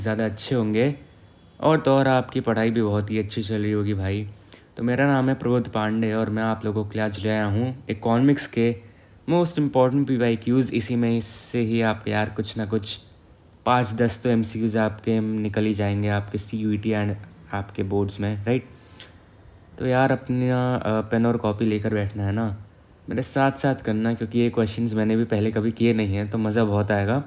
ज़्यादा अच्छे होंगे और तो और आपकी पढ़ाई भी बहुत ही अच्छी चल रही होगी भाई। तो मेरा नाम है प्रबोध पांडे और मैं आप लोगों के लिए आज ले आया हूँ इकोनॉमिक्स के मोस्ट इम्पॉर्टेंट PYQs। इसी में इससे ही आप यार कुछ ना कुछ 5-10 तो MCQs आपके निकल ही जाएंगे आपके CUET एंड आपके बोर्ड्स में, राइट। तो यार अपना पेन और कॉपी लेकर बैठना है ना, मेरे साथ साथ करना, क्योंकि ये क्वेश्चंस मैंने भी पहले कभी किए नहीं हैं, तो मज़ा बहुत आएगा।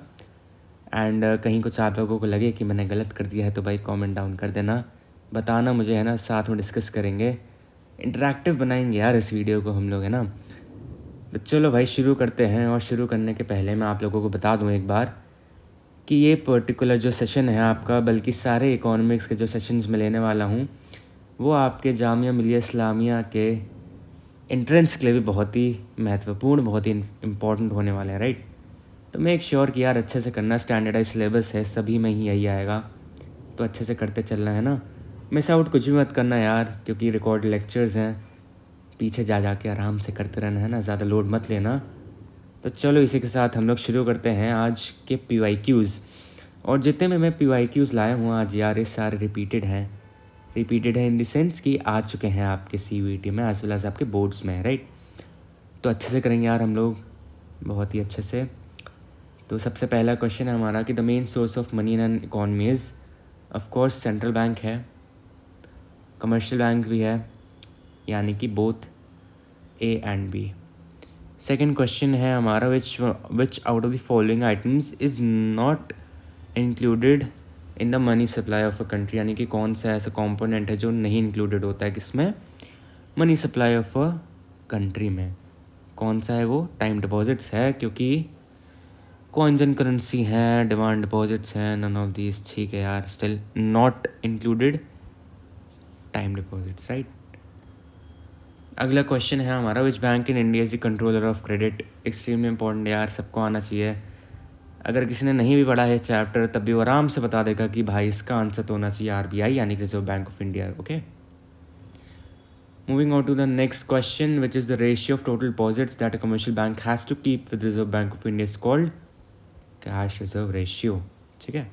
एंड कहीं कुछ आप लोगों को लगे कि मैंने गलत कर दिया है तो भाई कमेंट डाउन कर देना, बताना मुझे, है ना। साथ में डिस्कस करेंगे, इंटरेक्टिव बनाएंगे यार इस वीडियो को हम लोग, है ना। तो चलो भाई शुरू करते हैं। और शुरू करने के पहले मैं आप लोगों को बता दूं एक बार कि ये पर्टिकुलर जो सेशन है आपका, बल्कि सारे इकोनॉमिक्स के जो सेशंस मैं लेने वाला हूँ, वो आपके जामिया मिलिया इस्लामिया के एंट्रेंस के लिए भी बहुत ही महत्वपूर्ण, बहुत ही इम्पोर्टेंट होने वाले हैं, राइट। तो मेक श्योर कि यार अच्छे से करना, स्टैंडर्डाइज सिलेबस है, सभी में ही यही आएगा, तो अच्छे से करते चलना, है ना। मिस आउट कुछ भी मत करना यार, क्योंकि रिकॉर्ड लेक्चर्स हैं, पीछे जा के आराम से करते रहना, है ना, ज़्यादा लोड मत लेना। तो चलो इसी के साथ हम लोग शुरू करते हैं आज के PYQs। और जितने में मैं PYQs लाया हूँ आज यार, ये सारे रिपीटेड हैं इन द सेंस कि आ चुके हैं आपके CUET में एज वेल एज आपके बोर्ड्स में, राइट। तो अच्छे से करेंगे यार हम लोग, बहुत ही अच्छे से। तो सबसे पहला क्वेश्चन है हमारा कि the main source of money in an economy is, of course central bank है, कमर्शियल बैंक भी है, यानी कि both A and B। Second question है हमारा विच out of the following items is not included in the money supply of a country, यानी कि कौन सा ऐसा कॉम्पोनेंट है जो नहीं इंक्लूडेड होता है किसमें, money supply of a country में। कौन सा है वो? टाइम डिपॉजिट्स है, क्योंकि कॉइन्स एंड करेंसी हैं, डिमांड डिपॉजिट्स हैं, नन ऑफ दीज, ठीक है यार, still not included time deposits, right. अगला क्वेश्चन है हमारा which bank in India is the controller of credit. Extremely important यार, सबको आना चाहिए। अगर किसी ने नहीं भी पढ़ा है चैप्टर तब भी वो आराम से बता देगा कि भाई इसका आंसर तो होना चाहिए RBI, यानी कि Reserve Bank of India, okay. Moving on to the next question, which is the ratio of total deposits that a commercial bank has to keep with Reserve Bank of India is called cash reserve ratio, ठीक है।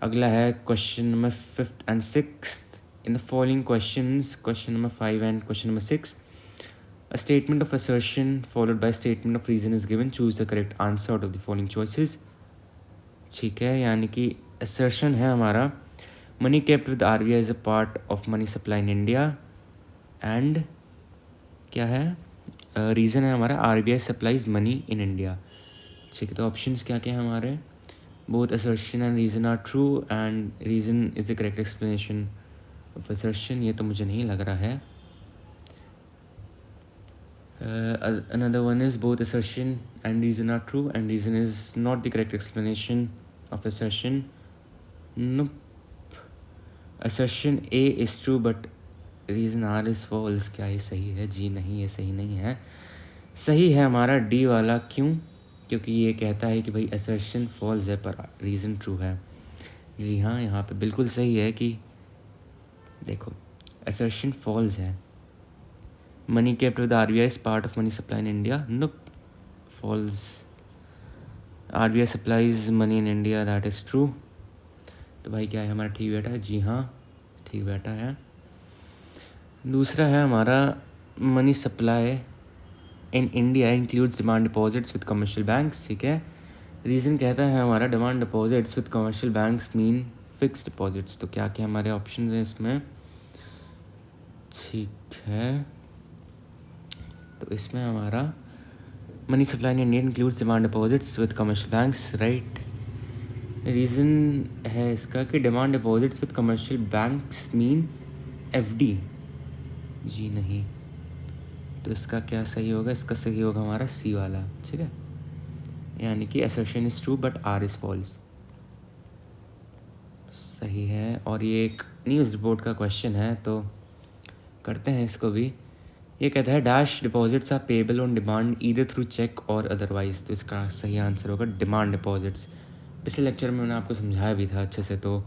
अगला है question number 5th and 6th। In the following questions, question number 5 and question number 6, a statement of assertion followed by statement of reason is given, choose the correct answer out of the following choices, ठीक है। यानी कि assertion है हमारा money kept with RBI is a part of money supply in India, and क्या है, reason है हमारा RBI supplies money in India, ठीक है। तो ऑप्शंस क्या क्या हैं हमारे, both assertion and reason are true and reason is the correct explanation of assertion, ये तो मुझे नहीं लग रहा है। Another one is both assertion and reason are true and reason is not the correct explanation of assertion. Nope. Assertion A is true but reason R is false। क्या ये सही है? जी नहीं, ये सही नहीं है। सही है हमारा D वाला, क्यों? क्योंकि ये कहता है कि भाई assertion false है पर reason true है। जी हाँ, यहाँ पे बिल्कुल सही है कि देखो assertion false है। Money kept with RBI is part of money supply in India, nope, false। RBI supplies money in India, that is true। तो भाई क्या है हमारा ठीक बैठा है? जी हाँ, ठीक बैठा है। दूसरा है हमारा money supply in India includes demand deposits with commercial banks, ठीक है। रीज़न कहता है हमारा demand deposits with commercial banks mean fix deposits. तो क्या क्या हमारे ऑप्शन हैं इसमें, ठीक है। तो इसमें हमारा money supply in India includes demand deposits with commercial banks, right. Reason है इसका कि demand deposits with commercial banks mean FD। जी नहीं, तो इसका क्या सही होगा? इसका सही होगा हमारा C वाला, ठीक है। यानी कि assertion is true but R is false, सही है। और ये एक न्यूज़ रिपोर्ट का क्वेश्चन है, तो करते हैं इसको भी। ये कहता है dash deposits are payable on demand either through cheque और अदरवाइज। तो इसका सही आंसर होगा डिमांड डिपॉजिट्स। पिछले लेक्चर में मैंने आपको समझाया भी था अच्छे से, तो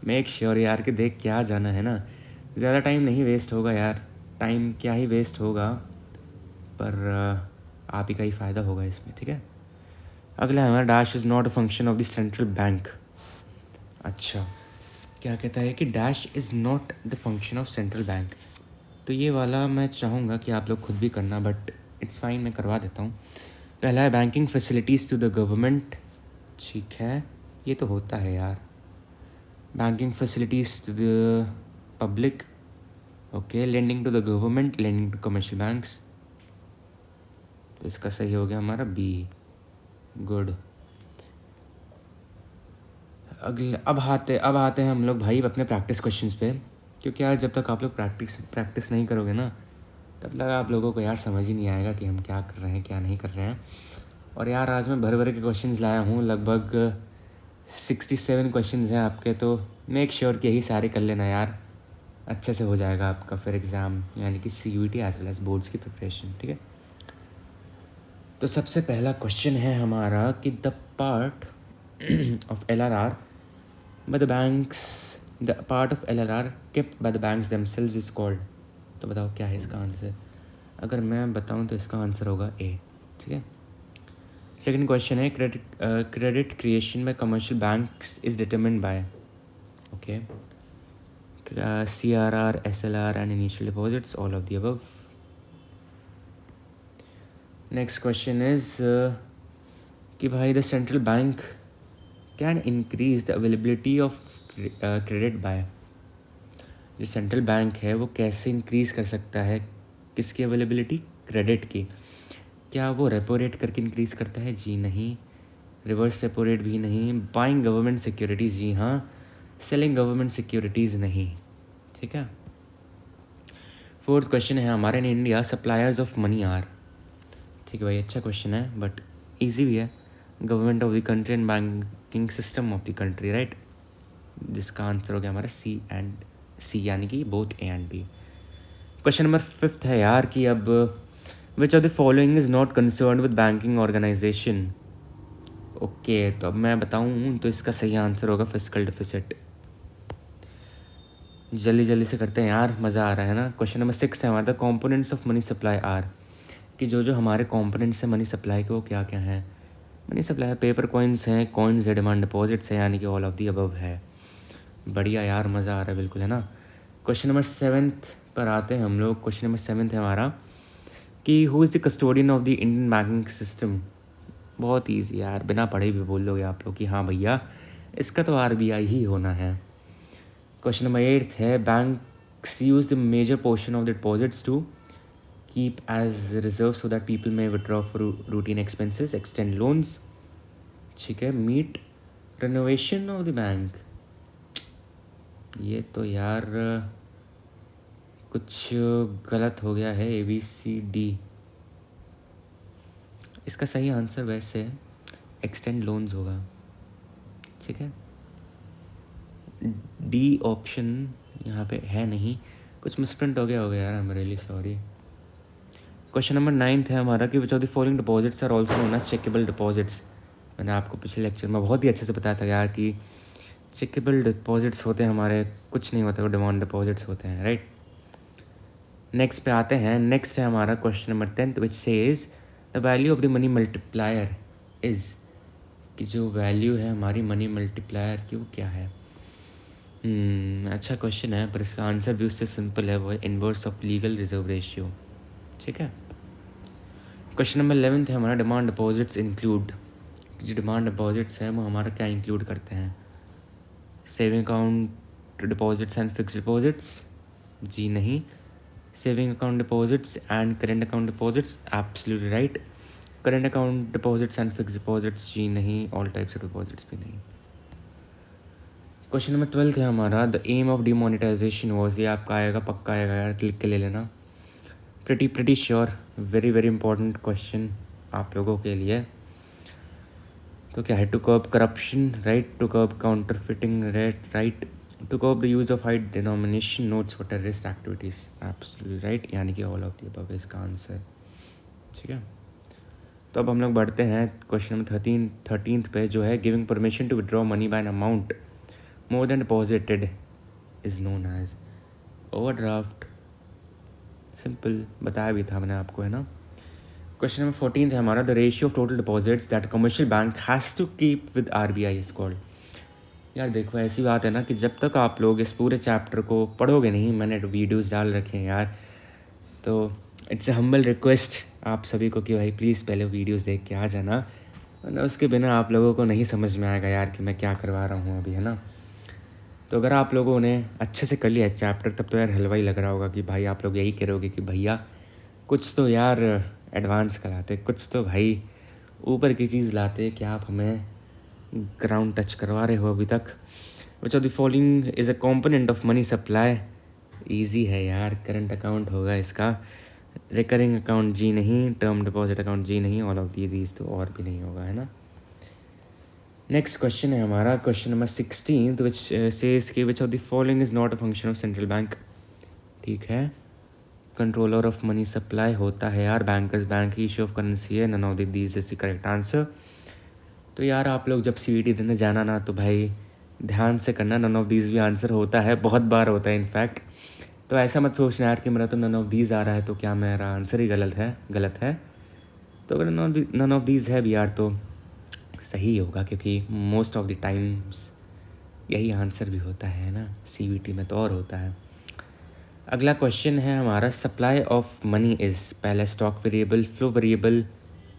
मेक श्योर यार कि देख क्या जाना है ना, ज़्यादा टाइम नहीं वेस्ट होगा यार, टाइम क्या ही वेस्ट होगा, पर आप ही का ही फ़ायदा होगा इसमें, ठीक है। अगला है हमारा dash is not a function of the central bank. अच्छा, क्या कहता है कि dash is not the function of central bank. तो ये वाला मैं चाहूँगा कि आप लोग खुद भी करना, बट इट्स फाइन, मैं करवा देता हूँ। पहला है banking facilities to the government. ठीक है, ये तो होता है यार। Banking facilities to the public, okay. Lending to the government, lending to commercial banks. तो इसका सही हो गया हमारा बी, गुड। अगले अब आते हैं हम लोग भाई अपने प्रैक्टिस क्वेश्चंस पे, क्योंकि यार जब तक आप लोग प्रैक्टिस नहीं करोगे ना, तब तक आप लोगों को यार समझ ही नहीं आएगा कि हम क्या कर रहे हैं क्या नहीं कर रहे हैं। और यार आज मैं भर भर के क्वेश्चंस लाया हूँ, लगभग 67 क्वेश्चंस हैं आपके, तो मेक श्योर कि यही सारे कर लेना यार, अच्छे से हो जाएगा आपका फिर एग्ज़ाम, यानी कि CUET as well as boards की प्रिपरेशन, ठीक है। तो सबसे पहला क्वेश्चन है हमारा कि the part of LRR by the banks, the part of LRR kept by the banks themselves is called। तो बताओ क्या है इसका आंसर। अगर मैं बताऊं तो इसका आंसर होगा ए, ठीक है। सेकंड क्वेश्चन है credit creation bye commercial banks is determined bye, okay, CRR, SLR and initial deposits, all of the above. Next question is कि भाई the central bank can increase the availability of credit by. जो central bank है वो कैसे increase कर सकता है किसकी अवेलेबिलिटी, क्रेडिट की। क्या वो रेपो रेट करके इंक्रीज़ करता है, जी नहीं। रिवर्स रेपो रेट भी नहीं। बाइंग गवर्नमेंट सिक्योरिटीज़, जी हाँ। सेलिंग गवर्नमेंट सिक्योरिटीज़, नहीं, ठीक है। फोर्थ क्वेश्चन है हमारे, in India suppliers of money are. ठीक है भाई, अच्छा क्वेश्चन है बट ईजी भी है। Government of the country and banking system of the country, right, जिसका आंसर हो गया हमारा सी, यानी कि both A and B. Question number 5 है यार कि अब which of the following is not concern with banking organisation. Okay, तो अब मैं बताऊँ तो इसका सही आंसर होगा फिस्कल डिफिसिट। जल्दी से करते हैं यार, मज़ा आ रहा है ना। क्वेश्चन नंबर 6 है हमारा, the components of money supply are, कि जो हमारे कॉम्पोनेंट्स हैं मनी सप्लाई के वो क्या क्या हैं। मनी सप्लाई पेपर कॉइन्स हैं, कॉइन्स है, डिमांड डिपॉजिट्स है, यानी कि ऑल ऑफ दी अबव है। बढ़िया यार, मज़ा आ रहा है बिल्कुल, है ना। क्वेश्चन नंबर 7 पर आते हैं हम लोग। क्वेश्चन नंबर 7 है हमारा कि who is the custodian of the Indian banking system. बहुत ईजी यार, बिना पढ़े भी बोल लोगे आप लोग कि हाँ भैया इसका तो RBI ही होना है। क्वेश्चन नंबर 8 है, banks use the major portion of the deposits to keep as reserve so that people may withdraw for routine expenses, extend loans, ठीक है। Meet renovation of the bank, ये तो यार कुछ गलत हो गया है, ABCD। इसका सही आंसर वैसे एक्सटेंड लोन्स होगा, ठीक है। D ऑप्शन यहाँ पे है नहीं, कुछ मिसप्रिंट हो गया यार, I am really sorry. Question number 9 है हमारा कि which of the following deposits are also known as chequeable deposits. मैंने आपको पिछले लेक्चर में बहुत ही अच्छे से बताया था यार कि चेकेबल डिपॉजिट्स होते हैं हमारे, कुछ नहीं होता, वो डिमांड डिपॉजिट्स होते हैं, राइट। नेक्स्ट पे आते हैं। नेक्स्ट है हमारा question number 10 which says the value of the money multiplier is, कि जो वैल्यू है हमारी मनी मल्टीप्लायर की वो क्या है। अच्छा क्वेश्चन है, पर इसका आंसर भी उससे सिंपल है, वो है inverse of legal reserve ratio, ठीक है। क्वेश्चन नंबर 11 है हमारा, डिमांड डिपॉजिट्स इंक्लूड, जो डिमांड डिपॉजिट्स हैं वो हमारा क्या इंक्लूड करते हैं, saving account deposits and fix deposits, जी नहीं। Saving account deposits and current account deposits, absolutely right. Current account deposits and fix deposits, जी नहीं। ऑल टाइप्स ऑफ डिपॉजिट्स भी नहीं। क्वेश्चन नंबर 12 है हमारा, the aim of demonetisation was, ये आपका आएगा, पक्का आएगा यार, क्लिक के ले लेना। Pretty sure, very important question आप लोगों के लिए। तो क्या है, to curb corruption, right, to curb counterfeiting, right, to curb the use of high denomination notes for terrorist activities, absolutely right, यानी कि ऑल ऑफ द अबव इसका आंसर, ठीक है। तो अब हम लोग बढ़ते हैं क्वेश्चन नंबर 13 पे, जो है giving permission to withdraw money by an amount more than deposited is known as overdraft। Simple बताया भी था मैंने आपको, है ना। क्वेश्चन नंबर 14 है हमारा, the ratio of total deposits that commercial bank has to keep with RBI is called. यार देखो ऐसी बात है ना कि जब तक आप लोग इस पूरे चैप्टर को पढ़ोगे नहीं, मैंने वीडियोस डाल रखे हैं यार, तो इट्स ए हम्बल रिक्वेस्ट आप सभी को कि भाई प्लीज़ पहले वीडियोस देख के आ जाना, वरना उसके बिना आप लोगों को नहीं समझ में आएगा यार कि मैं क्या करवा रहा हूँ अभी, है ना। तो अगर आप लोगों ने अच्छे से कर लिया चैप्टर, तब तो यार हलवा ही लग रहा होगा कि भाई आप लोग यही करोगे कि भैया कुछ तो यार एडवांस कराते, कुछ तो भाई ऊपर की चीज़ लाते, कि आप हमें ग्राउंड टच करवा रहे हो अभी तक। विच of the following is a component of money supply. Easy है यार, करंट अकाउंट होगा इसका, रिकरिंग अकाउंट जी नहीं, टर्म डिपॉजिट अकाउंट जी नहीं, ऑल ऑफ दीज तो और भी नहीं होगा, है ना। नेक्स्ट क्वेश्चन है हमारा क्वेश्चन नंबर 16 विच सेज कि which of the following is not a function of central bank. ठीक है, कंट्रोलर ऑफ मनी सप्लाई होता है यार bankers bank, issue of currency है, none of these is the correct answer. तो यार आप लोग जब सीवीटी देने जाना ना, तो भाई ध्यान से करना, नन ऑफ दीज भी आंसर होता है, बहुत बार होता है इनफैक्ट। तो ऐसा मत सोचना यार कि मेरा तो नन ऑफ दीज आ रहा है तो क्या मेरा आंसर ही गलत है। तो अगर नन ऑफ दीज है भी यार तो सही होगा, क्योंकि मोस्ट ऑफ द टाइम्स यही आंसर भी होता है ना, सीवीटी में तो और होता है। अगला क्वेश्चन है हमारा, सप्लाई ऑफ मनी इज़, पहला स्टॉक वेरिएबल, फ्लो वेरिएबल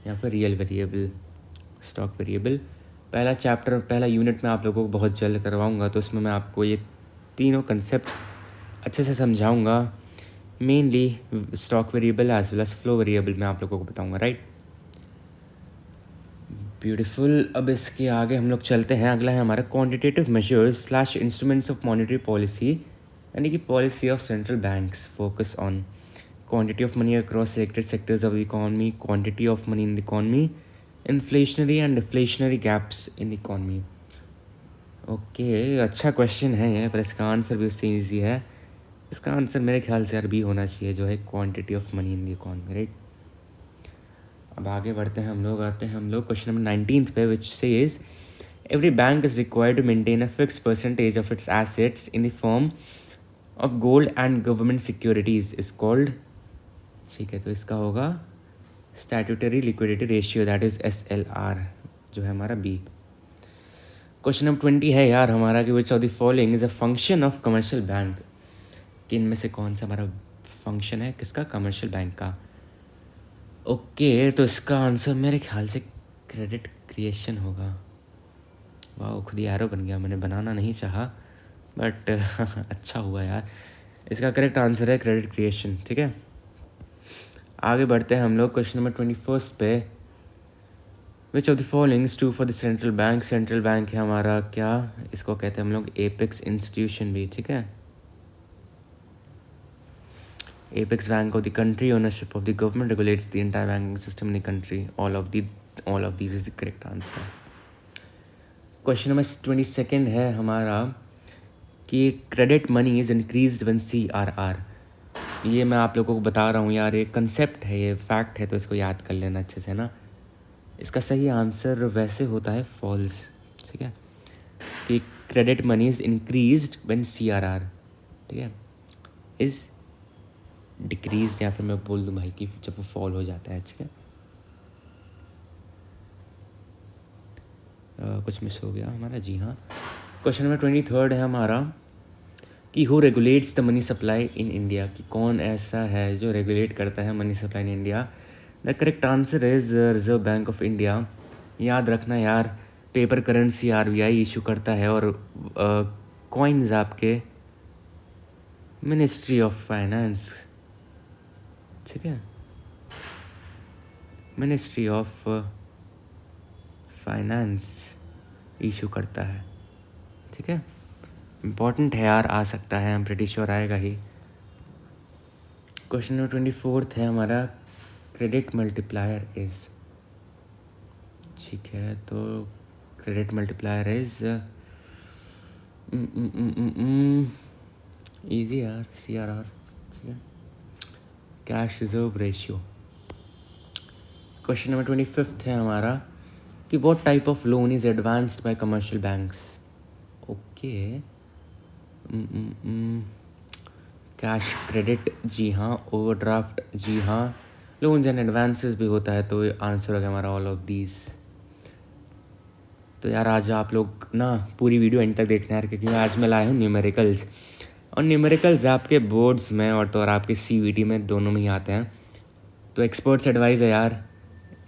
या फिर रियल वेरिएबल। स्टॉक वेरिएबल पहला चैप्टर, पहला यूनिट में आप लोगों को बहुत जल्द करवाऊंगा, तो उसमें मैं आपको ये तीनों कंसेप्ट्स अच्छे से समझाऊंगा। Mainly stock variable as well as flow variable मैं आप लोगों को बताऊंगा, राइट। ब्यूटीफुल। अब इसके आगे हम लोग चलते हैं, अगला है हमारा quantitative measures slash instruments of monetary policy, यानी कि policy of central banks focus on quantity of money across selected sectors of the economy, quantity of money in the economy, inflationary and deflationary gaps in the economy. Okay, अच्छा question है ये, पर इसका answer भी उससे easy है। इसका answer मेरे ख्याल से यार बी होना चाहिए, जो है quantity of money in the economy, right. अब आगे बढ़ते हैं हम लोग, आते हैं हम लोग क्वेश्चन नंबर 19 पे, which says every bank is required to maintain a fix percentage of its assets in the form of gold and government securities is called. ठीक है, तो इसका होगा statutory liquidity ratio, that is SLR, जो है हमारा B. Question number 20 है यार हमारा कि which of the following is a function of commercial bank, कि इनमें से कौन सा हमारा फंक्शन है किसका, कमर्शियल बैंक का। ओके, तो इसका आंसर मेरे ख्याल से क्रेडिट क्रिएशन होगा। वाह, खुद ही एरो बन गया, मैंने बनाना नहीं चाहा, बट अच्छा हुआ यार। इसका करेक्ट आंसर है क्रेडिट क्रिएशन, ठीक है। आगे बढ़ते हैं हम लोग क्वेश्चन नंबर 21 पे, which of the following is true for the central bank. Central bank है हमारा क्या, इसको कहते हैं हम लोग एपेक्स इंस्टीट्यूशन भी, ठीक है। Apex Bank of the country, ownership of the government, regulates the entire banking system in the country. All of these is the correct answer. Question number 22 है हमारा कि credit money is increased when CRR। ये मैं आप लोगों को बता रहा हूँ यार, ये कंसेप्ट है, ये फैक्ट है, तो इसको याद कर लेना अच्छे से ना। इसका सही आंसर वैसे होता है फॉल्स, ठीक है, कि credit money is increased when CRR, ठीक है, इज डिक्रीज, या फिर मैं बोल दूँ भाई कि जब वो फॉल हो जाता है, ठीक है। कुछ मिस हो गया हमारा, जी हाँ। क्वेश्चन नंबर 23 है हमारा कि who regulates the money supply in India, कि कौन ऐसा है जो रेगुलेट करता है money supply in India. The correct answer is reserve Bank of India. याद रखना यार, पेपर करेंसी RBI इशू करता है, और कॉइन्स आपके मिनिस्ट्री ऑफ फाइनेंस, ठीक है, मिनिस्ट्री ऑफ फाइनेंस इशू करता है, ठीक है। इम्पॉर्टेंट है यार, आ सकता है, हम प्रीटी श्योर आएगा ही। क्वेश्चन नंबर 24 है हमारा, क्रेडिट मल्टीप्लायर इज, ठीक है, तो क्रेडिट मल्टीप्लायर इज इजी यार, CRR, ठीक है, cash reserve ratio. Question number 25 है हमारा कि what type of loan is advanced by commercial banks. Okay, cash credit जी हाँ, ओवरड्राफ्ट जी हाँ, लोन्स एंड एडवांसेस भी होता है, तो आंसर होगा हमारा ऑल ऑफ दीज। तो यार आज आप लोग ना पूरी वीडियो एंड तक देखना यार, क्योंकि आज मैं लाया हूँ न्यूमेरिकल्स। और न्यूमेरिकल्स आपके बोर्ड्स में और आपके CVT में दोनों में ही आते हैं। तो एक्सपर्ट्स एडवाइस है यार,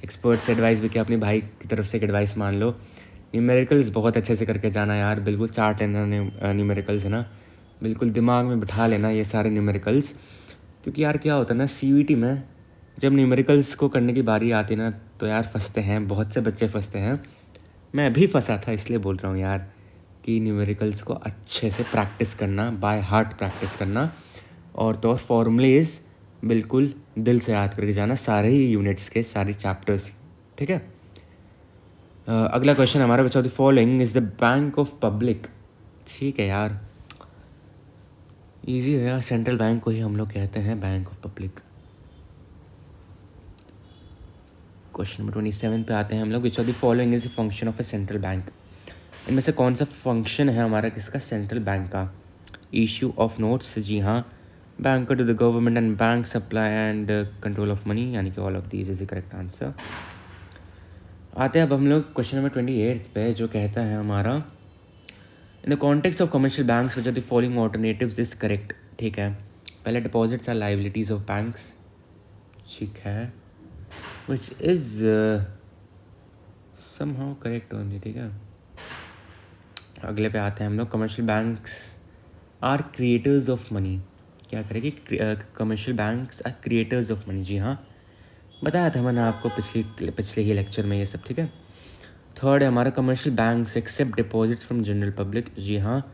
एक्सपर्ट्स एडवाइस भी क्या, अपनी भाई की तरफ से एक एडवाइस मान लो। न्यूमेरिकल्स बहुत अच्छे से करके जाना यार, बिल्कुल चार्ट लेना न्यूमेरिकल्स है ना, बिल्कुल दिमाग में बिठा लेना ये सारे न्यूमेरिकल्स। क्योंकि यार क्या होता है ना, CVT में जब न्यूमेरिकल्स को करने की बारी आती ना, तो यार फंसते हैं, बहुत से बच्चे फंसते हैं। मैं भी फंसा था, इसलिए बोल रहा हूँ यार कि न्यूमेरिकल्स को अच्छे से प्रैक्टिस करना, बाय हार्ट प्रैक्टिस करना, और तो फॉर्मूलेज बिल्कुल दिल से याद करके जाना, सारे ही यूनिट्स के, सारे चैप्टर्स। ठीक है। अगला क्वेश्चन हमारा बचा, the following is the bank of public. ठीक है यार, इजी है यार, सेंट्रल बैंक को ही हम लोग कहते हैं bank of public. Question number 27 पे आते हैं हम लोग, which of the following is the function of a central bank. इनमें से कौन सा फंक्शन है हमारा किसका, सेंट्रल बैंक का। इशू ऑफ नोट्स, जी हाँ। Bank to the government and bank supply and control of money, यानी कि all of these is the correct answer. आते हैं अब हम लोग क्वेश्चन नंबर 28 पे, जो कहता है हमारा, in the context of commercial banks which are the following alternatives is correct. ठीक है, पहले deposits are liabilities of banks, ठीक है, which is somehow correct only. ठीक है, अगले पे आते हैं हम लोग, commercial banks are creators of money. क्या करेंगे, commercial banks are creators of money, जी हाँ, बताया था मैंने आपको पिछले ही लेक्चर में ये सब। ठीक है, थर्ड है हमारा, commercial banks accept deposits from general public, जी हाँ,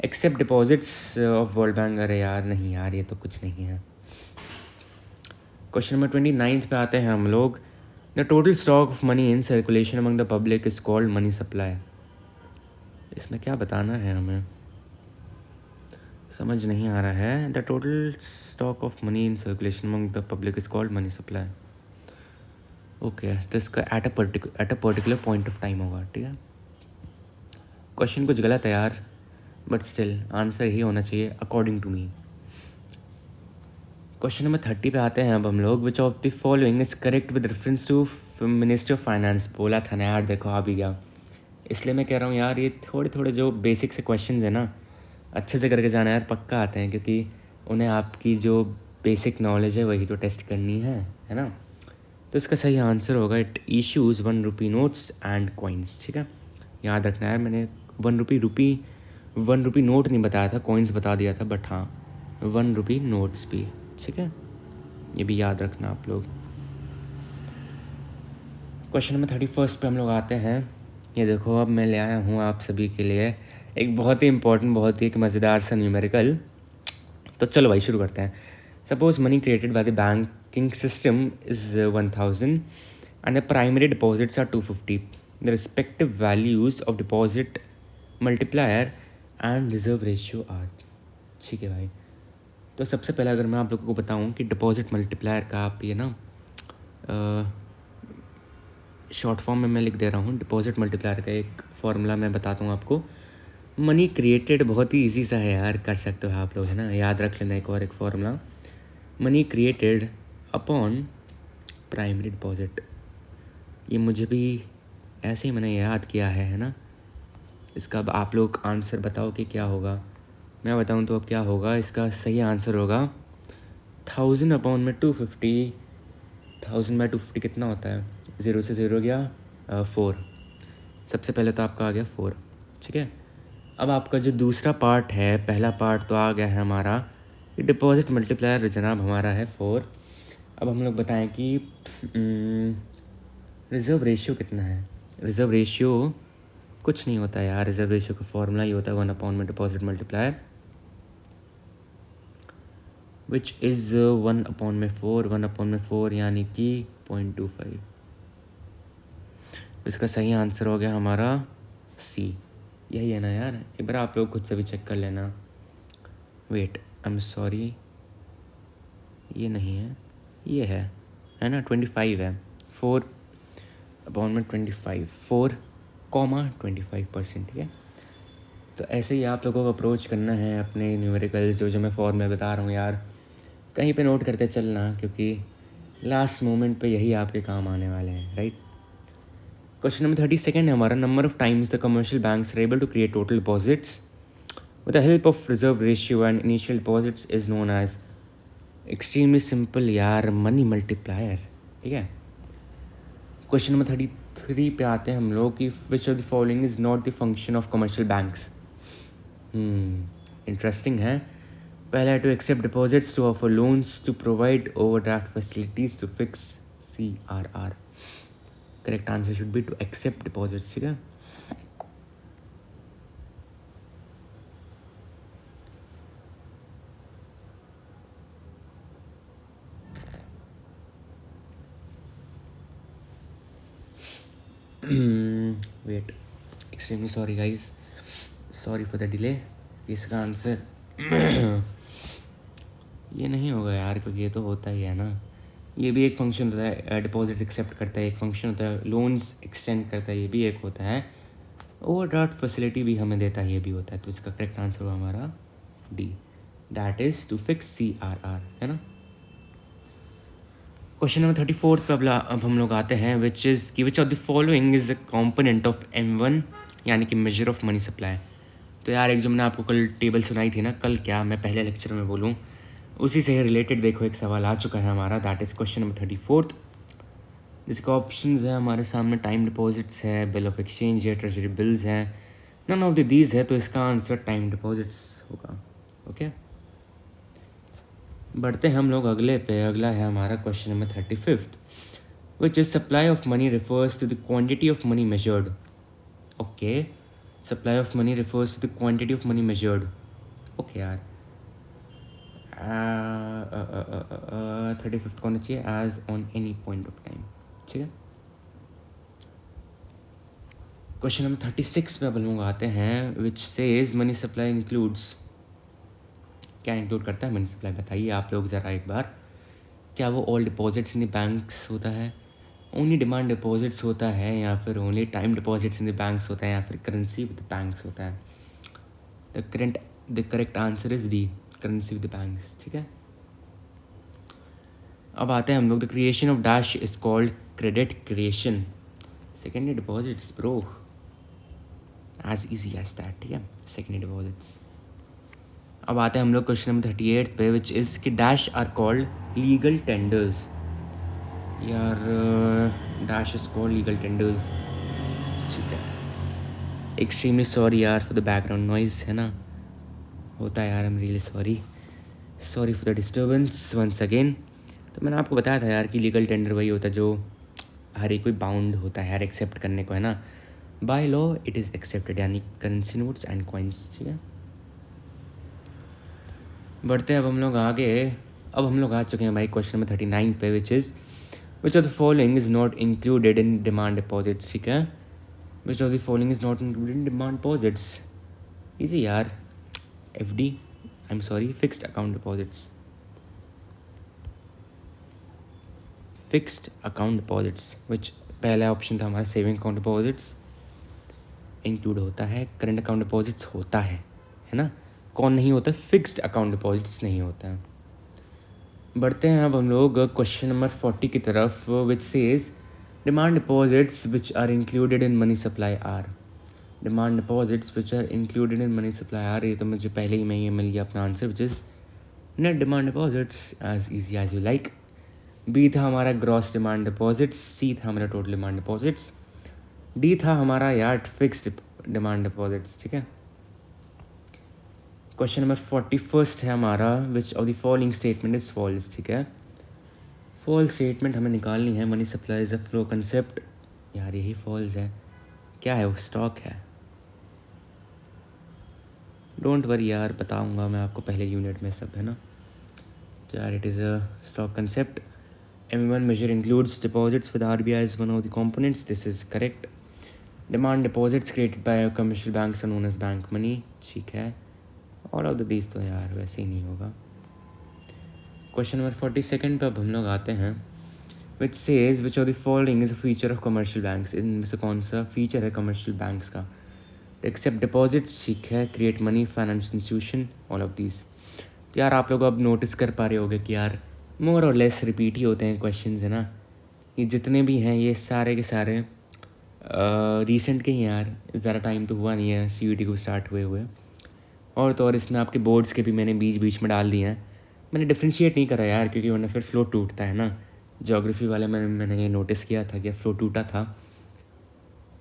accept deposits of world bank. अरे यार नहीं यार, ये तो कुछ नहीं है। क्वेश्चन नंबर 29 पे आते हैं हम लोग, the total stock of money in circulation among the public is called money supply. इसमें क्या बताना है हमें, समझ नहीं आ रहा है। The total stock of money in circulation among the public is called money supply. Okay, तो इसका at a particular point of time होगा। ठीक है, क्वेश्चन कुछ गलत है यार, बट स्टिल आंसर ही होना चाहिए according to me. Question number 30 पे आते हैं अब हम लोग, which of the following is correct with reference to ministry of finance. बोला था ना यार, देखो आ भी गया, इसलिए मैं कह रहा हूँ यार, ये थोड़े थोड़े जो बेसिक से क्वेश्चन है ना, अच्छे से करके जाना यार, पक्का आते हैं, क्योंकि उन्हें आपकी जो बेसिक नॉलेज है वही तो टेस्ट करनी है ना। तो इसका सही आंसर होगा, it issues 1 rupee notes and coins. ठीक है, याद रखना है, मैंने 1 रुपी नोट नहीं बताया था, कॉइन्स बता दिया था, बट हाँ 1 रुपी नोट्स भी। ठीक है, ये भी याद रखना आप लोग। क्वेश्चन नंबर 31 पे हम लोग आते हैं। ये देखो, अब मैं ले आया हूँ आप सभी के लिए एक बहुत ही इंपॉर्टेंट, बहुत ही एक मज़ेदार सा न्यूमेरिकल। तो चलो भाई शुरू करते हैं। Suppose money created by the banking system is 1000 and the primary deposits are 250। The respective values of deposit multiplier and reserve ratio are. ठीक है भाई, तो सबसे पहले अगर मैं आप लोगों को बताऊं कि डिपॉजिट मल्टीप्लायर का, आप ये ना शॉर्ट फॉर्म में मैं लिख दे रहा हूँ, डिपॉजिट मल्टीप्लायर का एक फॉर्मूला मैं बताता हूँ आपको। मनी क्रिएटेड बहुत ही इजी सा है यार, कर सकते हो आप लोग, है ना, याद रख लेना एक और एक formula, money created upon primary deposit. ये मुझे भी ऐसे ही मैंने याद किया है ना। इसका अब आप लोग आंसर बताओ कि क्या होगा। मैं बताऊँ तो अब क्या होगा, इसका सही आंसर होगा 1000 अपॉन में 250। 1000/250 कितना होता है, 0 से 0 गया 4। सबसे पहले तो आपका आ गया 4। ठीक है, अब आपका जो दूसरा पार्ट है, पहला पार्ट तो आ गया है हमारा, डिपॉजिट मल्टीप्लायर जनाब हमारा है 4। अब हम लोग बताएं कि रिज़र्व रेशियो कितना है। रिज़र्व रेशियो कुछ नहीं होता यार, रिज़र्व रेशियो का फॉर्मूला ही होता है 1 अपॉन में deposit multiplier, which is 1 upon में 4। 1 अपॉन में 4 यानी कि 0.25। इसका सही आंसर हो गया हमारा सी। यही है ना यार, एक बार आप लोग खुद से भी चेक कर लेना। वेट, आई एम सॉरी, ये नहीं है, ये है ना, 25 है। 4 अपॉन में 25, 4,25%। ठीक है, तो ऐसे ही आप लोगों को अप्रोच करना है अपने न्यूमेरिकल्स, जो मैं फॉर्म में बता रहा हूँ यार, कहीं पे नोट करते चलना, क्योंकि लास्ट मोमेंट पे यही आपके काम आने वाले हैं, राइट। क्वेश्चन नंबर 32 है हमारा, number of times the commercial banks are able to create total deposits with the help of reserve ratio and initial deposits is known as. Extremely simple यार, मनी मल्टीप्लायर। ठीक है, question number 33 पे आते हैं हम लोग कि which of the following is not the function of commercial banks. Interesting है। पहला है to accept deposits, to offer loans, to provide overdraft facilities, to fix CRR। Correct answer should be to accept deposits. ठीक है, wait, extremely sorry guys, sorry for the delay. इसका answer ये नहीं होगा यार, क्योंकि ये तो होता ही है ना। ये भी एक फंक्शन होता है, डिपॉजिट एक्सेप्ट करता है, एक फंक्शन होता है लोन्स एक्सटेंड करता है, ये भी एक होता है, ओवरड्राफ्ट फैसिलिटी भी हमें देता है, ये भी होता है। तो इसका करेक्ट आंसर होगा हमारा D, that is to fix CRR, है ना। क्वेश्चन नंबर 34 पे अब हम लोग आते हैं, विच इज़ कि which of the following is the component of M1, यानी कि मेजर ऑफ मनी सप्लाई। तो यार एक जो मैंने आपको कल टेबल सुनाई थी ना, कल क्या मैं पहले लेक्चर में बोलूँ, उसी से रिलेटेड देखो एक सवाल आ चुका है हमारा, दैट इज़ क्वेश्चन नंबर 34, जिसका ऑप्शन है हमारे सामने टाइम डिपॉजिट्स है, बिल ऑफ एक्सचेंज है, ट्रेजरी बिल्स हैं, नन ऑफ द दीज है, तो इसका आंसर टाइम डिपॉजिट्स होगा। ओके, बढ़ते हैं हम लोग अगले पे। अगला है हमारा question number 35, which is supply of money refers to the quantity of money measured. Okay, supply of money refers to the quantity of money measured. Okay यार, 35 होना चाहिए, as on any point of time. ठीक है, question number 36 पे अब लोग आते हैं, which says money supply includes. क्या इंक्लूड करता है मनी सप्लाई, बताइए आप लोग ज़रा एक बार। क्या वो all deposits in the banks होता है, ओनली डिमांड डिपॉजिट्स होता है, या फिर only time deposits in the banks होता है, या फिर करेंसी विद बैंक्स होता है। The correct answer is D, currency with banks. ठीक है, अब आते हैं हम लोग, the creation of dash is called credit creation. Secondary deposits bro, as easy as that. ठीक है, सेकेंडरी डिपॉजिट्स। अब आते हैं हम लोग क्वेश्चन नंबर 38 पे, विच इज़ कि dash are called legal tenders. यार dash is called legal tenders. ठीक है, एक्सट्रीमली सॉरी यार फॉर द बैकग्राउंड नॉइज, है ना, होता है यार, I am really sorry for the disturbance once again. तो मैंने आपको बताया था यार कि लीगल टेंडर वही होता है जो हर एक कोई बाउंड होता है यार एक्सेप्ट करने को, है ना। By law it is accepted, यानी करेंसी नोट्स एंड कॉइन्स। ठीक है, बढ़ते हैं अब हम लोग आगे। अब हम लोग आ चुके हैं भाई क्वेश्चन नंबर 39 पे, which is which of the following is not included in demand deposits. ठीक है, which of the following is not included in demand deposits. Easy यार, FD, I am sorry, fixed account deposits. Fixed account deposits, which पहला option था हमारा saving account deposits include होता है, current account deposits होता है ना। कौन नहीं होता, फिक्स्ड अकाउंट डिपॉजिट्स नहीं होता है। बढ़ते हैं अब हम लोग क्वेश्चन नंबर 40 की तरफ, which says demand deposits which are included in money supply are. Demand deposits which are included in money supply are, ये तो मुझे पहले ही में ये मिल गया अपना answer, which is net demand deposits, as easy as you like. B था हमारा ग्रॉस डिमांड डिपॉजिट्स, C था हमारा टोटल डिमांड डिपॉजिट्स, D था हमारा यार फिक्स्ड डिमांड डिपॉजिट्स। ठीक है, क्वेश्चन नंबर 41 है हमारा, which of the following statement is false. ठीक है, फॉल्स स्टेटमेंट हमें निकालनी है। Money supply is a flow concept, यार यही फॉल्स है। क्या है वो, स्टॉक है। डोंट वरी यार, बताऊंगा मैं आपको पहले यूनिट में सब, है ना। तो यार it is a stock concept. M1 measure includes deposits with RBI as one of the components. This is correct. Demand deposits created by commercial banks are known as bank money. ठीक है, all of these तो यार वैसे ही नहीं होगा। Question number 42 पे अब हम लोग आते हैं, which says which of the following is a feature of commercial banks. इनमें से कौन सा फीचर है कमर्शियल बैंक्स का। एक्सेप्ट डिपॉजिट्स, ठीक है, create money, financial institution, all of these. तो यार आप लोग अब नोटिस कर पा रहे होगे कि यार मोर और लेस रिपीट ही होते हैं क्वेश्चंस, है ना। ये जितने भी हैं ये सारे के सारे रिसेंट के ही यार, ज़्यादा टाइम तो हुआ नहीं है CUET को स्टार्ट हुए। और तो और इसमें आपके बोर्ड्स के भी मैंने बीच बीच में डाल दिए हैं। मैंने डिफ्रेंशिएट नहीं करा यार, क्योंकि वरना फिर फ्लो टूटता है ना। ज्योग्राफी वाले में मैंने ये नोटिस किया था कि फ्लो टूटा था।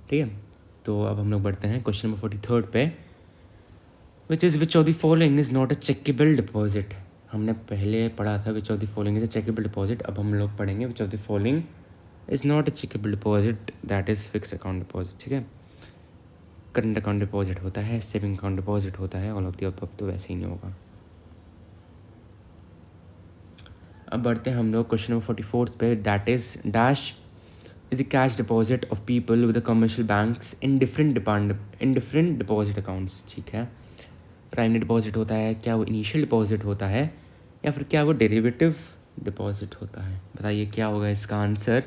ठीक है, तो अब हम लोग बढ़ते हैं क्वेश्चन नंबर 43 पे, which of the following is not a checkable deposit. हमने पहले पढ़ा था विच of the following is a checkable deposit. अब हम लोग पढ़ेंगे विच of the following is not a checkable deposit, that is fix account deposit. ठीक है, करंट अकाउंट डिपॉजिट होता है, सेविंग अकाउंट डिपॉजिट होता है, ऑल ऑफ द अबव तो वैसे ही नहीं होगा। अब बढ़ते हैं हम लोग क्वेश्चन नंबर 44 पे, that is dash is the cash deposit of people with commercial banks in different deposit accounts. ठीक है, प्राइमरी डिपॉजिट होता है, क्या वो इनिशियल डिपॉजिट होता है, या फिर क्या वो डेरिवेटिव डिपॉजिट होता है? बताइए क्या होगा इसका आंसर।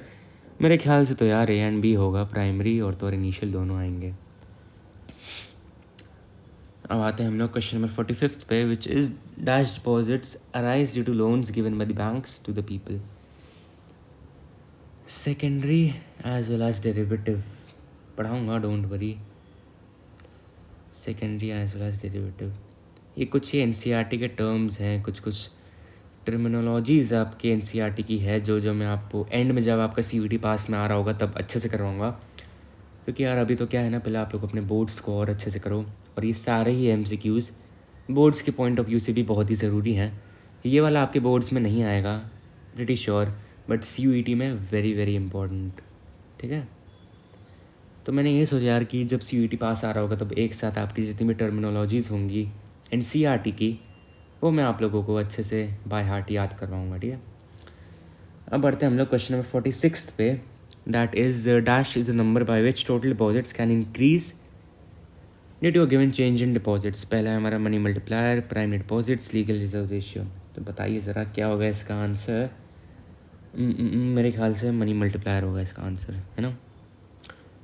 मेरे ख्याल से तो यार A एंड B होगा, प्राइमरी और तो इनिशियल दोनों आएंगे। अब आते हैं हम लोग क्वेश्चन नंबर 45 पे, which is dash deposits arise due to loans given by the banks to the people. Secondary as well as derivative पढ़ाऊँगा, don't worry. Secondary as well as derivative, ये कुछ ये NCERT के टर्म्स हैं, कुछ terminologies आपके NCERT की है, जो मैं आपको एंड में जब आपका CUET पास में आ रहा होगा तब अच्छे से करवाऊँगा। क्योंकि यार अभी तो क्या है ना, पहले आप लोग अपने बोर्ड्स को और अच्छे से करो, और ये सारे ही MCQs बोर्ड्स के पॉइंट ऑफ व्यू से भी बहुत ही ज़रूरी हैं। ये वाला आपके बोर्ड्स में नहीं आएगा, प्रिटी श्योर, बट CUET में वेरी वेरी इंपॉर्टेंट। ठीक है, तो मैंने ये सोचा यार कि जब CUET पास आ रहा होगा तब एक साथ आपकी जितनी भी टर्मिनोलॉजीज़ होंगी NCERT की, वो मैं आप लोगों को अच्छे से बाय हार्ट याद करवाऊँगा। ठीक है, अब बढ़ते हैं हम लोग क्वेश्चन नंबर 46 पे, that is dash is a number by which total deposits can increase due to a given change in deposits. पहला है हमारा money multiplier, primary deposits, legal reserve ratio. तो बताइए ज़रा क्या होगा इसका आंसर। मेरे ख्याल से मनी मल्टीप्लायर होगा इसका आंसर, है ना।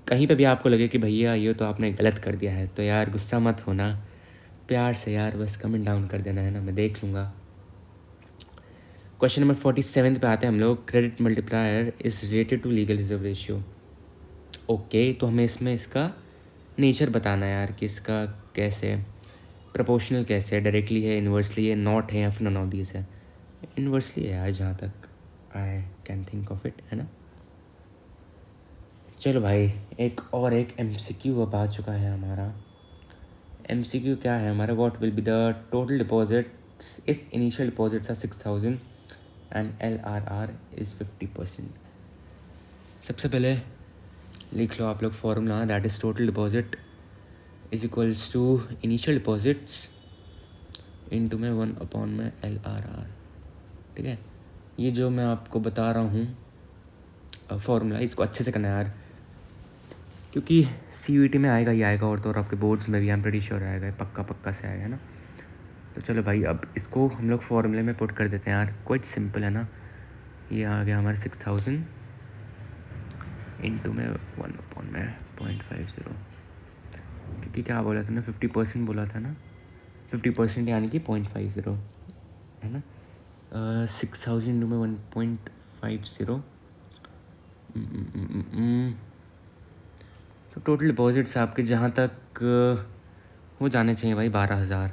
कहीं पे भी आपको लगे कि भैया ये तो आपने गलत कर दिया है, तो यार गुस्सा मत होना, प्यार से यार बस कमेंट डाउन कर देना, है ना, मैं देख लूँगा। क्वेश्चन नंबर 47 पे आते हैं हम लोग, credit multiplier is related to legal reserve ratio. Okay, तो हमें इसमें इसका नेचर बताना है यार कि इसका कैसे है, प्रोपोर्शनल कैसे है, डायरेक्टली है, इन्वर्सली है, नॉट है, या फिर नॉन ऑफ दीज है। इन्वर्सली है यार, जहाँ तक I can think of it, है ना। चलो भाई, एक MCQ अब आ चुका है हमारा। MCQ क्या है हमारा, what will be the total deposits if initial deposits are 6000 and LRR is 50%। सबसे पहले लिख लो आप लोग formula, that is total deposit is equals to initial deposits into में 1 में LRR। ठीक है, ये जो मैं आपको बता रहा हूँ फॉर्मूला, इसको अच्छे से करना है यार, क्योंकि CUET में आएगा ही आएगा, और तो और आपके बोर्ड्स में भी आई एम प्रीटी श्योर आएगा, पक्का से आएगा, है ना। तो चलो भाई, अब इसको हम लोग फॉर्मूले में पुट कर देते हैं यार, क्वाइट सिंपल है ना। ये आ गया हमारे 6000 इंटू में 1 में 0.50, क्योंकि क्या बोला था ना, 50% बोला था ना, 50% यानी कि 0.50, है ना। 6000 इंटू में 1.50, तो टोटल डिपॉजिट्स आपके जहाँ तक हो जाने चाहिए भाई 12,000,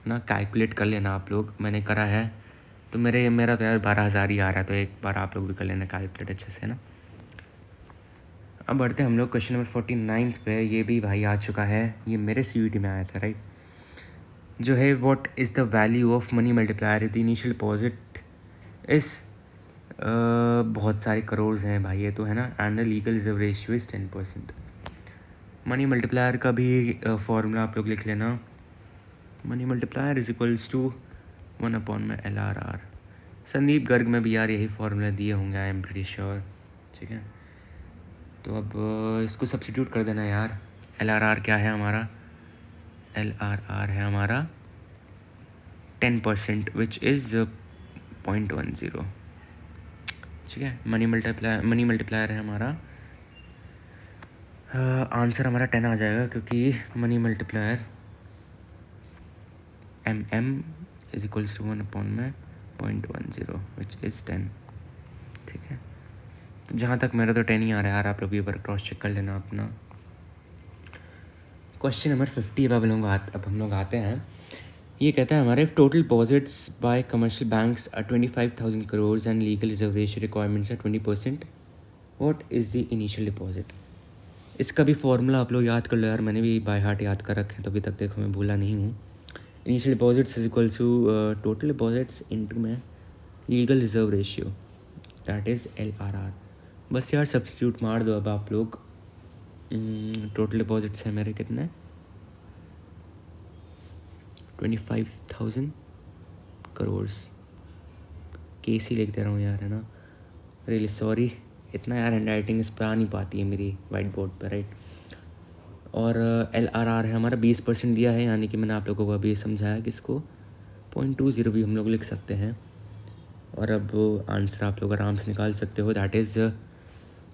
ना। कैलकुलेट कर लेना आप लोग, मैंने करा है, तो मेरा तो यार 12,000 ही आ रहा है, तो एक बार आप लोग भी कर लेना कैलकुलेट अच्छे से, ना। अब बढ़ते हैं हम लोग क्वेश्चन नंबर 49 पे, ये भी भाई आ चुका है, ये मेरे CUET में आया था, राइट। जो है, what is the value of money multiplier the initial deposit इस बहुत सारे करोड़ हैं भाई ये तो, है ना, and the legal reserve ratio is 10%। Money multiplier का भी फॉर्मूला आप लोग लिख लेना, money multiplier is equals to 1 में LRR। संदीप गर्ग में भी यार यही फॉर्मूला दिए होंगे, आई एम प्रीटी श्योर। ठीक है, तो अब इसको सब्स्टिट्यूट कर देना यार। LRR क्या है हमारा, LRR है हमारा 10%, विच इज़ 0.10। ठीक है, मनी मल्टीप्लायर है हमारा, आंसर हमारा 10 आ जाएगा, क्योंकि money multiplier MM is equals to 1 में 0.10 विच इज़ 10। ठीक है, तो जहाँ तक मेरा तो 10 ही आ रहा है यार, आप लोग भी एक बार क्रॉस चेक कर लेना अपना। क्वेश्चन नंबर 50 अब हम लोग आते हैं। ये कहता है हमारे total deposits by commercial banks are 25,000 crore and legal reserve ratio requirements है 20%, what is the initial deposit. इसका भी फॉर्मूला आप लोग याद कर लो यार, मैंने भी बाय हार्ट याद कर रखे हैं, तो अभी तक देखो मैं भूला नहीं हूँ। Initial deposits is equal to total deposits into में legal reserve ratio, that is LRR। बस यार सब्स्टिट्यूट मार दो अब आप लोग। टोटल डिपॉजिट्स हैं मेरे कितने, 25,000 करोड़। केसी लिख दे रहा हूँ यार, है ना, रियली सॉरी, इतना यार हैंड राइटिंग इस पर आ नहीं पाती है मेरी वाइट बोर्ड पर, राइट। और LRR है हमारा 20% दिया है, यानी कि मैंने आप लोगों को अभी समझाया कि इसको 0.20 भी हम लोग लिख सकते हैं। और अब आंसर आप लोग आराम से निकाल सकते हो, दैट इज़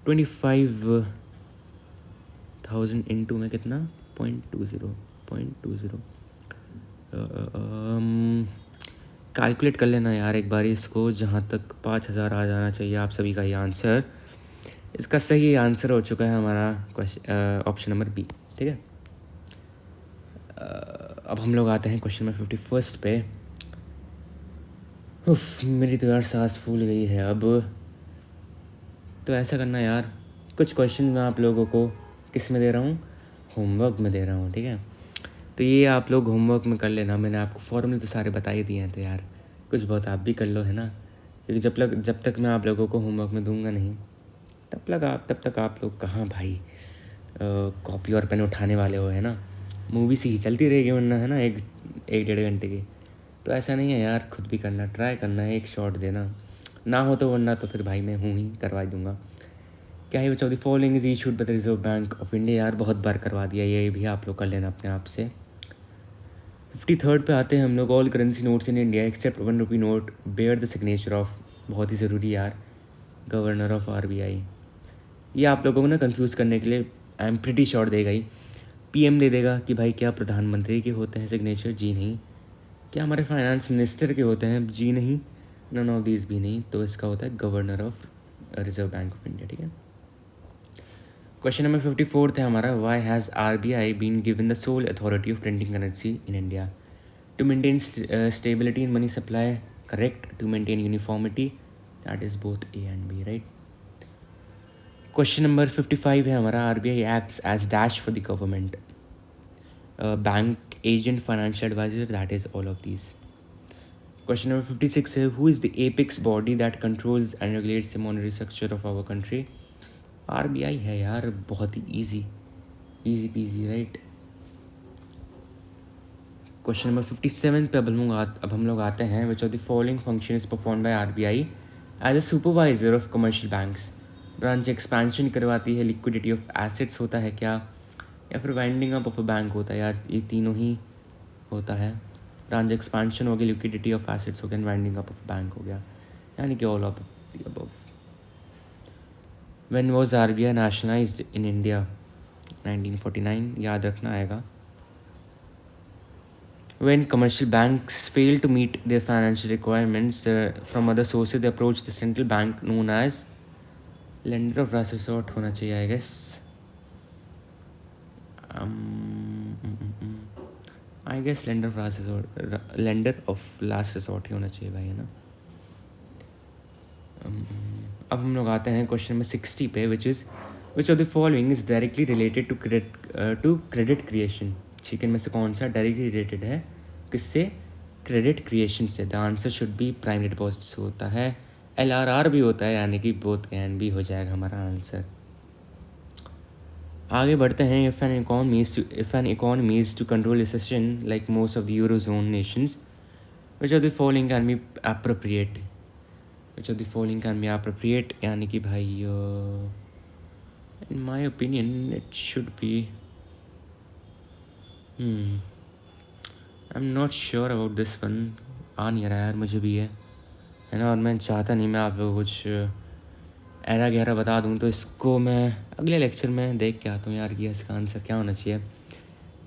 25,000 इंटू में कितना, 0.20। कैलकुलेट कर लेना यार एक बार इसको, जहाँ तक 5,000 आ जाना चाहिए आप सभी का ये आंसर। इसका सही आंसर हो चुका है हमारा क्वेश्चन ऑप्शन नंबर बी, ठीक है। अब हम लोग आते हैं क्वेश्चन नंबर 51 पे। उफ, मेरी तो यार सांस फूल गई है अब। तो ऐसा करना यार, कुछ क्वेश्चन मैं आप लोगों को किस में दे रहा हूँ, होमवर्क में दे रहा हूँ, ठीक है। तो ये आप लोग होमवर्क में कर लेना, मैंने आपको फॉर्मूले तो सारे बता ही दिए हैं, तो यार कुछ बहुत आप भी कर लो, है ना, क्योंकि जब तक मैं आप लोगों को होमवर्क में दूंगा नहीं, तब तक आप लोग कहाँ भाई कॉपी और पेन उठाने वाले हो, है ना। मूवी सी ही चलती रहेगी वरना, है ना, एक 1-1.5 घंटे की। तो ऐसा नहीं है यार, खुद भी करना, ट्राई करना है, एक शॉट देना ना हो तो, वरना तो फिर भाई मैं हूँ ही, करवा दूंगा। क्या है बच्चों, the following is issued by the reserve Bank of India, यार बहुत बार करवा दिया, ये भी आप लोग कर लेना अपने आप से। 53rd पे आते हैं हम लोग। All currency notes in India except 1 rupee note bear the signature of, बहुत ही ज़रूरी यार, गवर्नर ऑफ RBI। ये आप लोगों को ना कंफ्यूज करने के लिए आई एम प्रिटी श्योर देगा ही, PM दे देगा कि भाई क्या प्रधानमंत्री के होते हैं सिग्नेचर, जी नहीं। क्या हमारे फाइनेंस मिनिस्टर के होते हैं, जी नहीं। नन ऑफ दीज भी नहीं, तो इसका होता है governor of Reserve Bank of India, ठीक है। क्वेश्चन नंबर 54 है हमारा। Why has RBI been given the sole authority of printing currency in India, to maintain stability in money supply, correct, to maintain uniformity, that is both A and B, right. Question number 55 है हमारा। RBI acts as dash for the government, bank agent, financial adviser, that is all of these. Question number 56 है। Who is the apex body that controls and regulates the monetary structure of our country. RBI है यार, बहुत ही easy peasy, right. Question number 57 पे अब हम लोग आते हैं। Which of the following function is perform by RBI as a supervisor of commercial banks. Branch expansion करवाती है, लिक्विडिटी ऑफ एसेट्स होता है क्या, या फिर winding up of a bank होता है, यार ये तीनों ही होता है। ब्रांच एक्सपेंशन हो गया, लिक्विडिटी ऑफ एसेट्स हो गया, वाइंडिंग अप ऑफ बैंक हो गया, यानी कि all of the above. When was RBI nationalised in India, 1949, याद रखना आएगा। When commercial banks fail to meet their financial requirements from other sources, they approach the central bank, known as lender of last resort होना चाहिए, I guess. I guess lender of last resort ही होना चाहिए भाई, है ना। अब हम लोग आते हैं क्वेश्चन नंबर 60 पे, which of the following is directly related to credit creation. ठीक है, इनमें से कौन सा डायरेक्टली रिलेटेड है, किससे, क्रेडिट क्रिएशन से। The answer should be primary deposits होता है, LRR भी होता है, यानी कि बोथ कैन भी हो जाएगा हमारा आंसर। आगे बढ़ते हैं। If an economy is to control recession like most of the eurozone nations, which of the following can be appropriate. Which of the following can be appropriate, यानी कि भाई in my opinion it should be, I am not sure about this one. आ नहीं रहा यार मुझे भी है ना, और मैं चाहता नहीं मैं आप लोगों को कुछ एरा गहरा बता दूं, तो इसको मैं अगले लेक्चर में देख के आता हूँ यार कि इसका आंसर क्या होना चाहिए,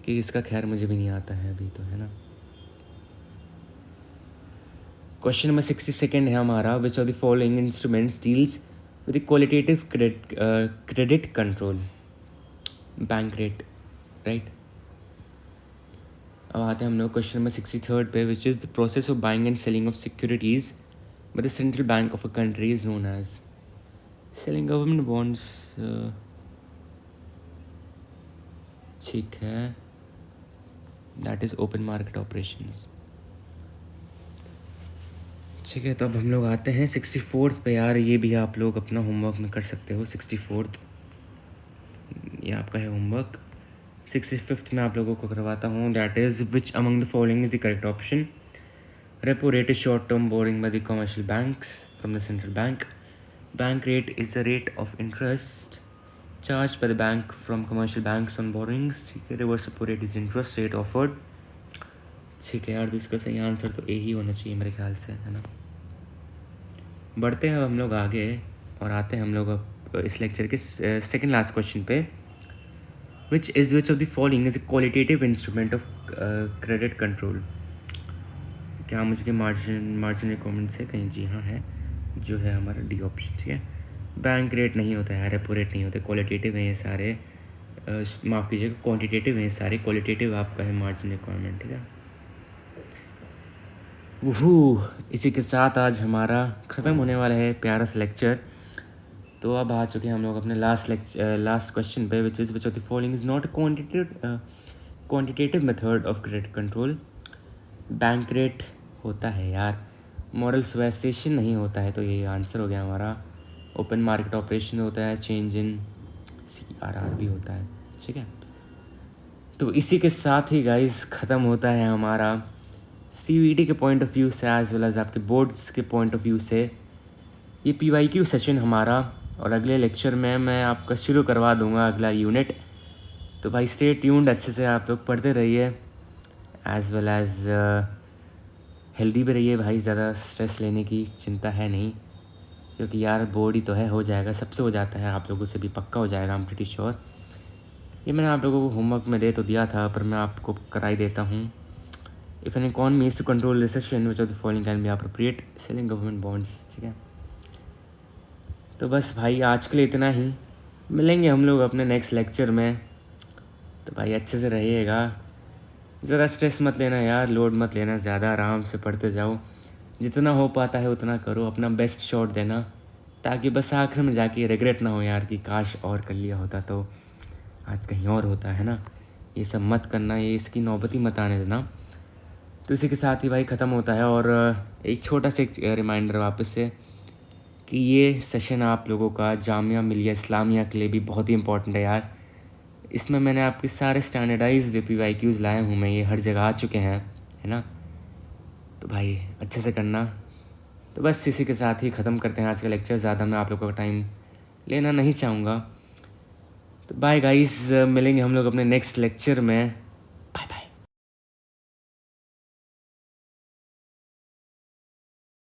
कि इसका खैर मुझे भी नहीं आता है अभी तो, है ना। क्वेश्चन नंबर 62 है हमारा। Which of the following instruments deals with qualitative credit control, bank rate, right. अब आते हैं हम लोग क्वेश्चन नंबर 63 पे, which is the process of buying and selling of securities by the central bank of a country is known as selling government bonds. ठीक है, that is open market operations. ठीक है, तो अब हम लोग आते हैं 64 पे। यार ये भी आप लोग अपना होमवर्क में कर सकते हो। 64 ये आपका है होमवर्क। 65 में आप लोगों को करवाता हूँ, that is which among the following is the correct option. Repo rate is short term borrowing by the commercial banks from the central bank. Bank rate is the rate of interest charge by the bank from commercial banks on borings. ठीक है, reverse repo rate is interest rate offered. ठीक है यार, तो इसका सही answer तो ए ही होना चाहिए मेरे ख्याल से, है ना। बढ़ते हैं हम लोग आगे और आते हैं हम लोग अब इस लेक्चर के सेकंड लास्ट क्वेश्चन पे, which of the following is a qualitative instrument of credit control. क्या मुझे मार्जिन रिक्वायरमेंट से कहीं, जी हाँ है, जो है हमारा डी ऑप्शन। ठीक है, बैंक रेट नहीं होता है, रेपो रेट नहीं होते, क्वालिटेटिव है ये सारे, माफ़ कीजिएगा क्वांटिटेटिव है ये सारे, क्वालिटेटिव आपका है मार्जिन रिक्वायरमेंट। ठीक है, वूहू, इसी के साथ आज हमारा ख़त्म होने वाला है प्यारा सा लेक्चर। तो अब आ चुके हैं हम लोग अपने लास्ट क्वेश्चन पे, which of the following is not quantitative method of credit control. Bank rate होता है यार, मॉडल सुवेस्टेशन नहीं होता है, तो ये आंसर हो गया हमारा। ओपन मार्केट ऑपरेशन होता है, चेंज इन CRR भी होता है। ठीक है, तो इसी के साथ ही गाइस ख़त्म होता है हमारा CVT के पॉइंट ऑफ व्यू से एज वेल एज आपके बोर्ड्स के पॉइंट ऑफ व्यू से ये PYQ सेशन हमारा। और अगले लेक्चर में मैं आपका शुरू करवा दूंगा अगला यूनिट। तो भाई स्टे ट्यून्ड, अच्छे से आप लोग पढ़ते रहिए, एज वेल एज हेल्दी भी रहिए भाई। ज़्यादा स्ट्रेस लेने की चिंता है नहीं, क्योंकि यार बोर्ड ही तो है, हो जाएगा, सबसे हो जाता है, आप लोगों से भी पक्का हो जाएगा, आई एम प्रीटी श्योर। ये मैंने आप लोगों को होमवर्क में दे तो दिया था, पर मैं आपको कराई देता हूँ। If an economy is to control recession which of the following can be appropriate, selling government bonds. ठीक है, तो बस भाई आज के लिए इतना ही, मिलेंगे हम लोग अपने नेक्स्ट लेक्चर में। तो भाई अच्छे से रहिएगा, ज़्यादा स्ट्रेस मत लेना यार, लोड मत लेना ज़्यादा, आराम से पढ़ते जाओ, जितना हो पाता है उतना करो, अपना बेस्ट शॉट देना, ताकि बस आखिर में जाके रिग्रेट ना हो यार कि काश और कर लिया होता तो आज कहीं और होता, है ना। ये सब मत करना, ये इसकी नौबती मत आने देना। तो इसी के साथ ही भाई ख़त्म होता है। और एक छोटा सा एक रिमाइंडर वापस से कि ये सेशन आप लोगों का जामिया मिलिया इस्लामिया के लिए भी बहुत ही इंपॉर्टेंट है यार। इसमें मैंने आपके सारे स्टैंडर्डाइज्ड PYQs लाए हूँ मैं, ये हर जगह आ चुके हैं, है ना। तो भाई अच्छे से करना। तो बस इसी के साथ ही ख़त्म करते हैं आज का लेक्चर, ज़्यादा मैं आप लोगों का टाइम लेना नहीं चाहूँगा। तो बाय गाइस, मिलेंगे हम लोग अपने नेक्स्ट लेक्चर में।